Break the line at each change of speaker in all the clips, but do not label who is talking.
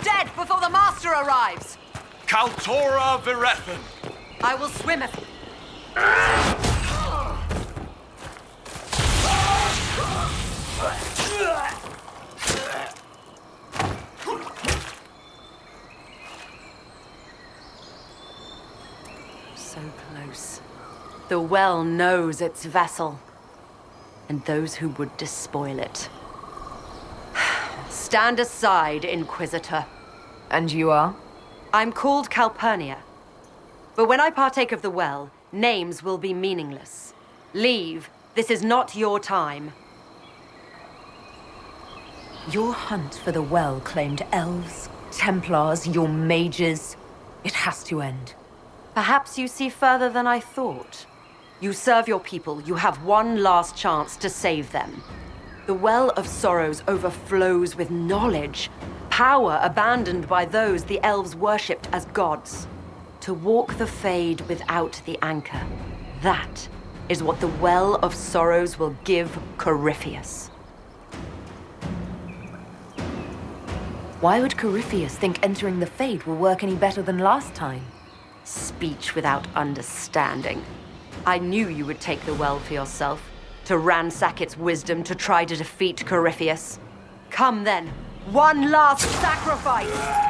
dead before the Master arrives!
Kaltora Virethan!
I will swim if... So close. The well knows its vessel, and those who would despoil it. Stand aside, Inquisitor.
And you are?
I'm called Calpurnia. But when I partake of the well, names will be meaningless. Leave. This is not your time.
Your hunt for the well claimed elves, Templars, your mages. It has to end.
Perhaps you see further than I thought. You serve your people. You have one last chance to save them. The Well of Sorrows overflows with knowledge, power abandoned by those the elves worshipped as gods. To walk the Fade without the anchor, that is what the Well of Sorrows will give Corypheus.
Why would Corypheus think entering the Fade will work any better than last time?
Speech without understanding. I knew you would take the well for yourself, to ransack its wisdom to try to defeat Corypheus. Come then, one last sacrifice!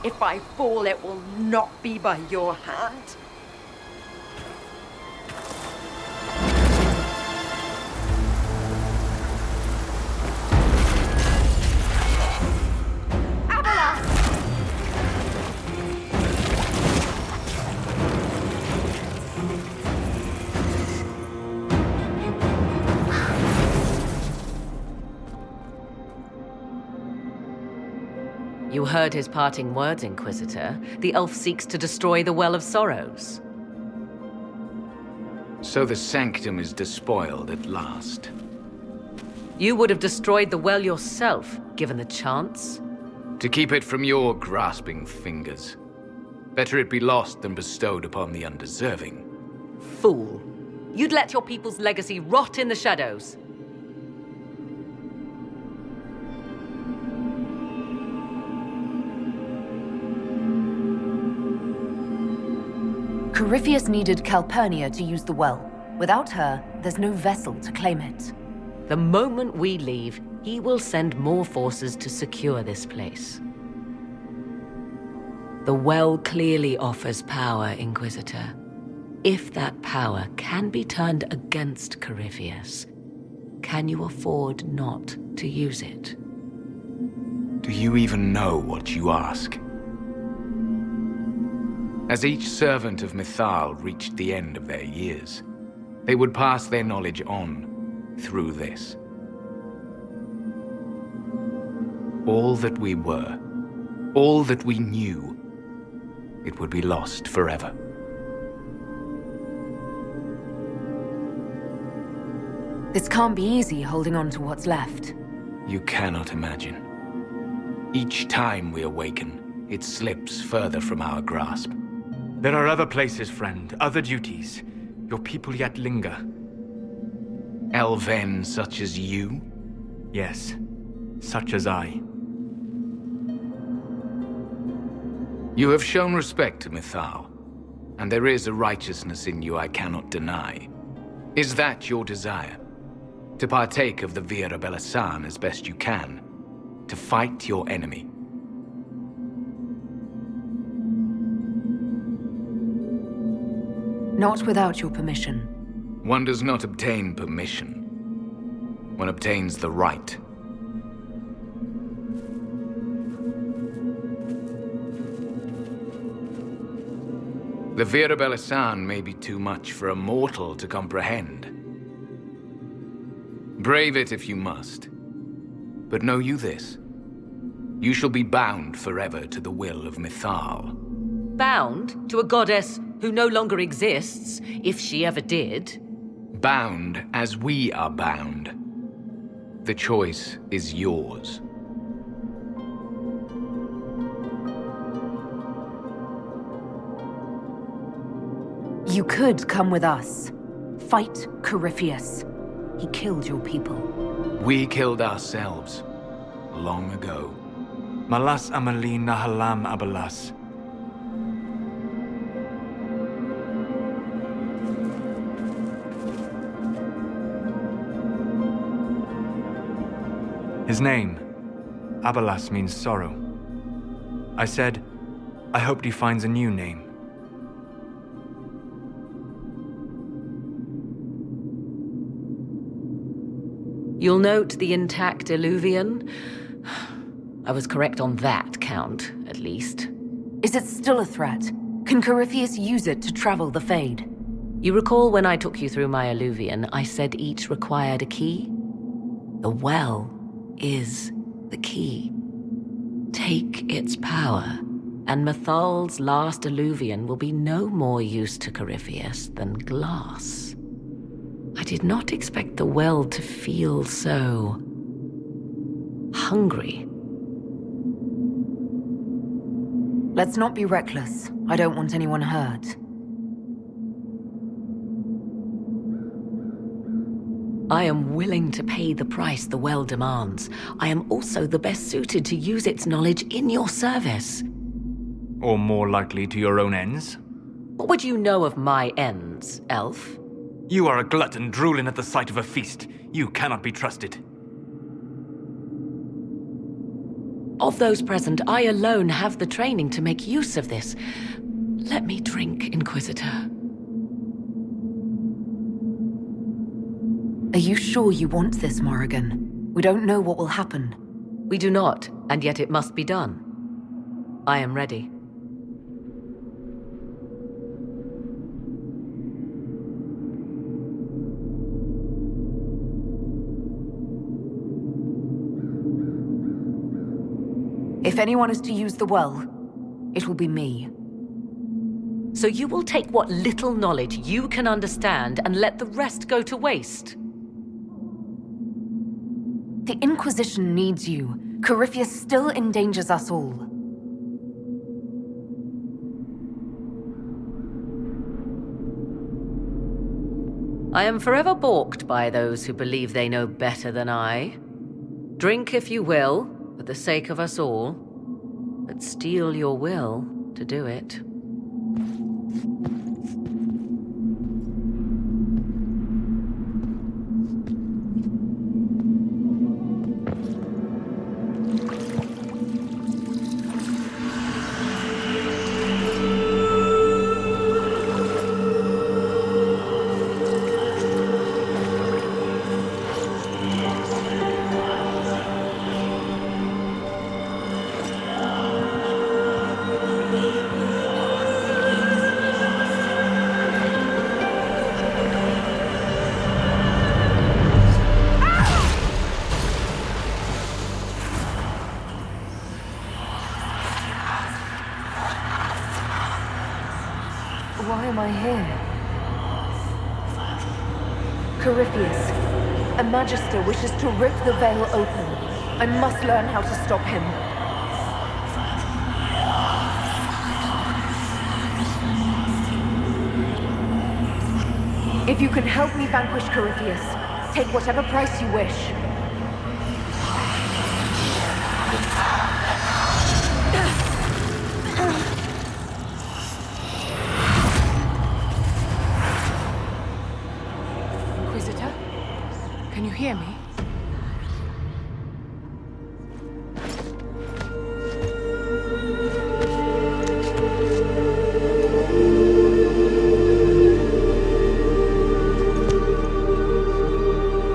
If I fall, it will not be by your hand.
You heard his parting words, Inquisitor. The elf seeks to destroy the Well of Sorrows.
So the sanctum is despoiled at last.
You would have destroyed the well yourself, given the chance.
To keep it from your grasping fingers. Better it be lost than bestowed upon the undeserving.
Fool. You'd let your people's legacy rot in the shadows.
Corypheus needed Calpurnia to use the well. Without her, there's no vessel to claim it.
The moment we leave, he will send more forces to secure this place. The well clearly offers power, Inquisitor. If that power can be turned against Corypheus, can you afford not to use it?
Do you even know what you ask? As each servant of Mythal reached the end of their years, they would pass their knowledge on through this. All that we were, all that we knew, it would be lost forever.
This can't be easy, holding on to what's left.
You cannot imagine. Each time we awaken, it slips further from our grasp.
There are other places, friend, other duties. Your people yet linger.
Elven such as you?
Yes, such as I.
You have shown respect to Mythal, and there is a righteousness in you I cannot deny. Is that your desire? To partake of the Vira Belasan as best you can? To fight your enemy?
Not without your permission.
One does not obtain permission. One obtains the right. The Vira Belasan may be too much for a mortal to comprehend. Brave it if you must. But know you this. You shall be bound forever to the will of Mythal.
Bound to a goddess who no longer exists, if she ever did.
Bound as we are bound. The choice is yours.
You could come with us. Fight Corypheus. He killed your people.
We killed ourselves. Long ago.
Malas amali nahalam abalas. His name, Abalas, means sorrow. I said, I hoped he finds a new name.
You'll note the intact Illuvian. I was correct on that count, at least.
Is it still a threat? Can Corypheus use it to travel the Fade?
You recall when I took you through my Illuvian, I said each required a key? The well is the key. Take its power, and Mythal's last Illuvian will be no more use to Corypheus than glass. I did not expect the well to feel so hungry.
Let's not be reckless. I don't want anyone hurt.
I am willing to pay the price the well demands. I am also the best suited to use its knowledge in your service.
Or more likely to your own ends?
What would you know of my ends, elf?
You are a glutton drooling at the sight of a feast. You cannot be trusted.
Of those present, I alone have the training to make use of this. Let me drink, Inquisitor.
Are you sure you want this, Morrigan? We don't know what will happen.
We do not, and yet it must be done. I am ready.
If anyone is to use the well, it will be me.
So you will take what little knowledge you can understand and let the rest go to waste?
The Inquisition needs you. Corypheus still endangers us all.
I am forever balked by those who believe they know better than I. Drink if you will, for the sake of us all, but steel your will to do it.
Magister wishes to rip the veil open. I must learn how to stop him. If you can help me vanquish Corypheus, take whatever price you wish.
Inquisitor? Can you hear me?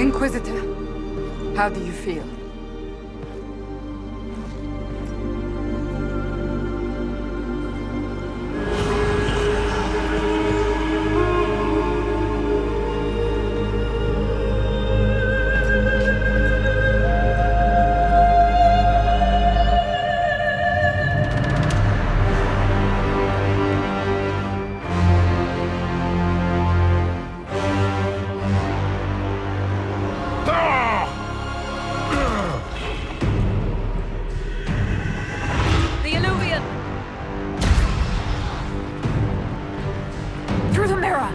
Inquisitor, how do you feel?
Through the mirror!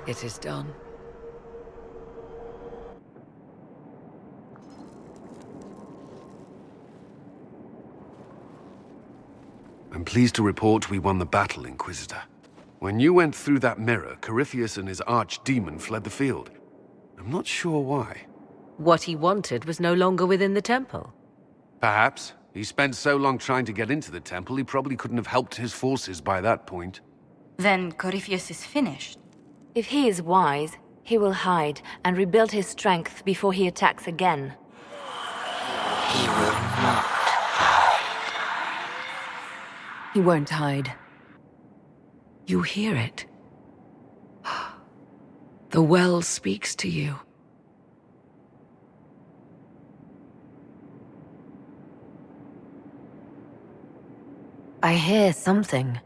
It is done.
I'm pleased to report we won the battle, Inquisitor. When you went through that mirror, Corypheus and his archdemon fled the field. I'm not sure why.
What he wanted was no longer within the temple.
Perhaps. He spent so long trying to get into the temple, he probably couldn't have helped his forces by that point.
Then Corypheus is finished.
If he is wise, he will hide and rebuild his strength before he attacks again.
He will not.
He won't hide.
You hear it. The well speaks to you.
I hear something.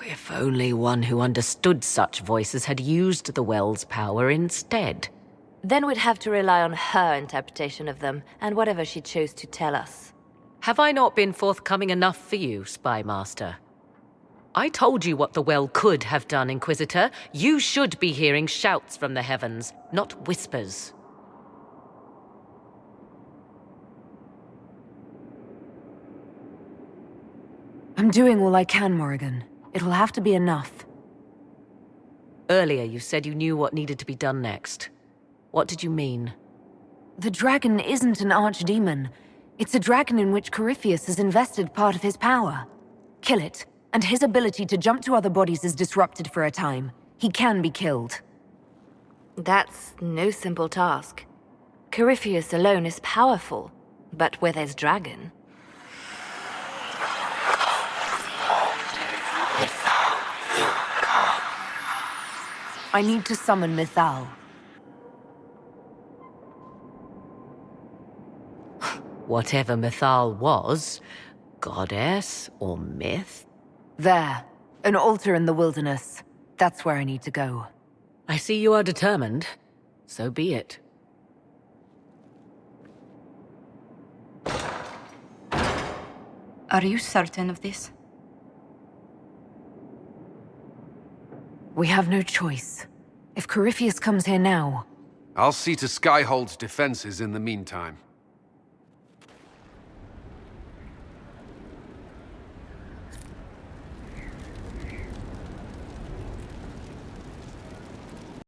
If only one who understood such voices had used the well's power instead.
Then we'd have to rely on her interpretation of them, and whatever she chose to tell us.
Have I not been forthcoming enough for you, Spy Master? I told you what the well could have done, Inquisitor. You should be hearing shouts from the heavens, not whispers.
I'm doing all I can, Morrigan. It'll have to be enough.
Earlier you said you knew what needed to be done next. What did you mean?
The dragon isn't an archdemon. It's a dragon in which Corypheus has invested part of his power. Kill it, and his ability to jump to other bodies is disrupted for a time. He can be killed.
That's no simple task. Corypheus alone is powerful, but where there's dragon...
I need to summon Mythal.
Whatever Mythal was, goddess or myth?
There. An altar in the wilderness. That's where I need to go.
I see you are determined. So be it.
Are you certain of this?
We have no choice. If Corypheus comes here now...
I'll see to Skyhold's defenses in the meantime.